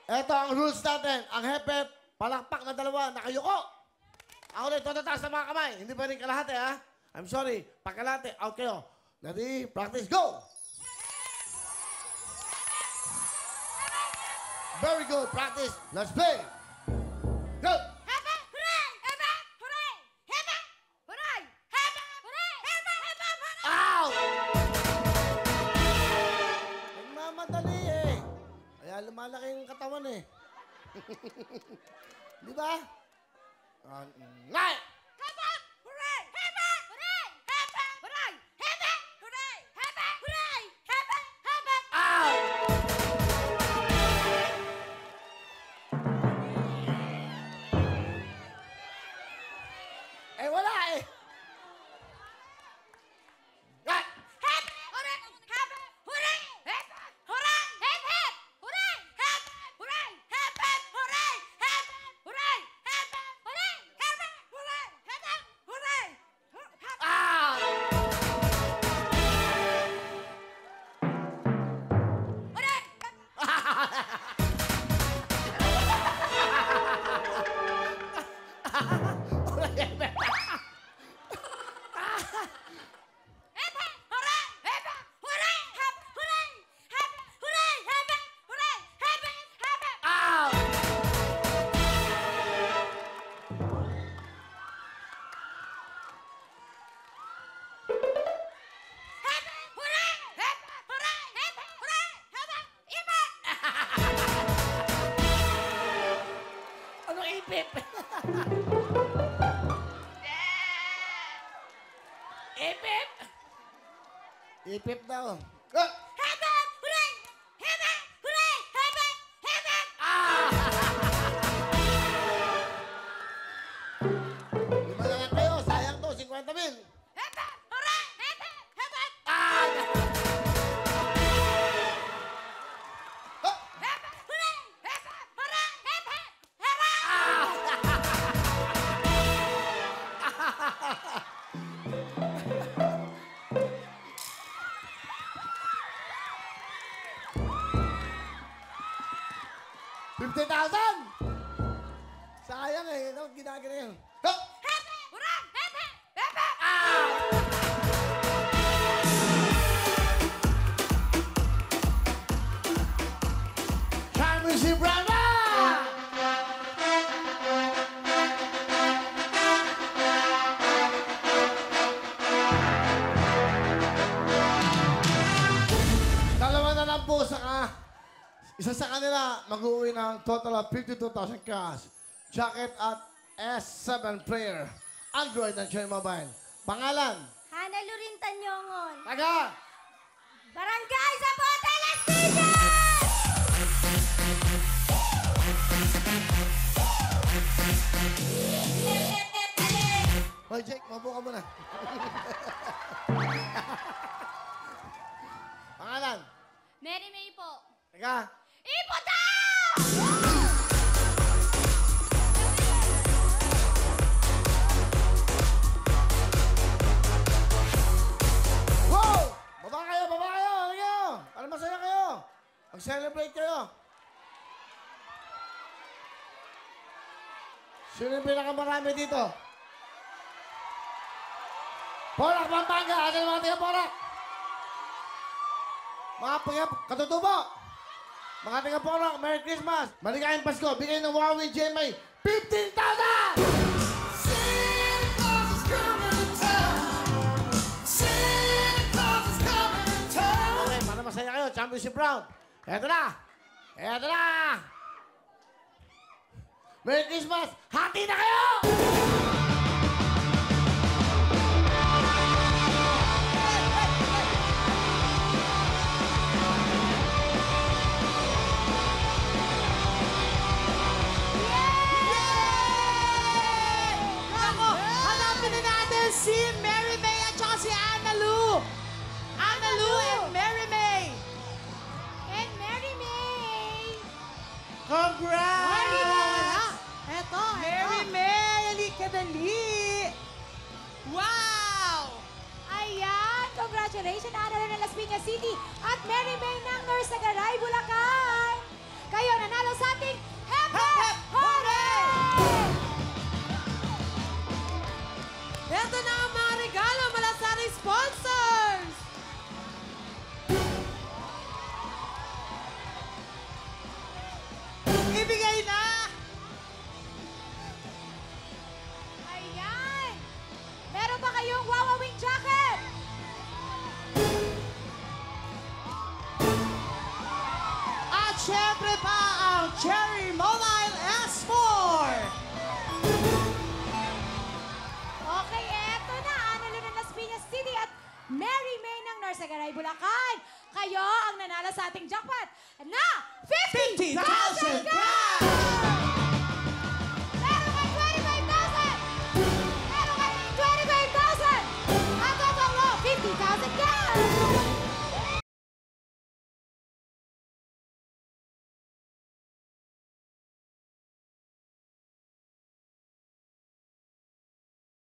Ito ang rules natin. Ang hepep, palakpak na dalawa, nakayuko. Ako rin, tutataas ng mga kamay. Hindi pa rin kalahati, ha? I'm sorry. Pagkalahati, out kayo. Ready? Practice, go! Very good. Practice. Let's play. Go! Ow! Nagmamadali eh. Kaya lumalaki yung katawan eh. Di ba? Ngay! Eh, wala eh. Ngay! Ano ipip? Ipip? Ipip daw. Lima na lang kayo. Sayang to. 50,000. $50,000! Sayang eh. Ano ginagana yun? Championship round one! Dalawa na lang po saka isa sa kanila mag-uwi ng total of 52,000 cash. Jacket at S7 player. Android and Cherry Mobile. Pangalan? Hana Lurin Tanyongon. Taga? Barangay Zapote, Las Piñas! Hoy, Jake, mabuo ka muna. Pangalan? Mary May po. Taga? Ipo daw! Wow! Baba kayo, baba kayo! Ano kayo? Para masaya kayo. Mag-celebrate kayo. Sino yung pinakamarami dito? Porak, Pampanga! Ano yung mga taga-Porak? Mga katutubo! Mga taga-Porak, Merry Christmas! Maligayang Pasko! Bigay ng Huawei GMA 15,000! Okay, para masaya kayo, championship round. Eto na! Eto na! Merry Christmas! Hati na kayo! Si Mary May at saka si Ana Lu. Ana Lu and Mary May. And Mary May. Congrats! Eto, Mary May, halika dali. Wow! Ayan, congratulations, Ana Lu ng Las Piñas City at Mary May ng Norsagaray, Bulacan. Kayo nanalo sa ating syempre pa ang Cherry Mobile S4. Okay, eto na. Analo ng Las Piñas City at Mary May ng Norsagaray, Bulacan. Kayo ang nanalo sa ating jackpot na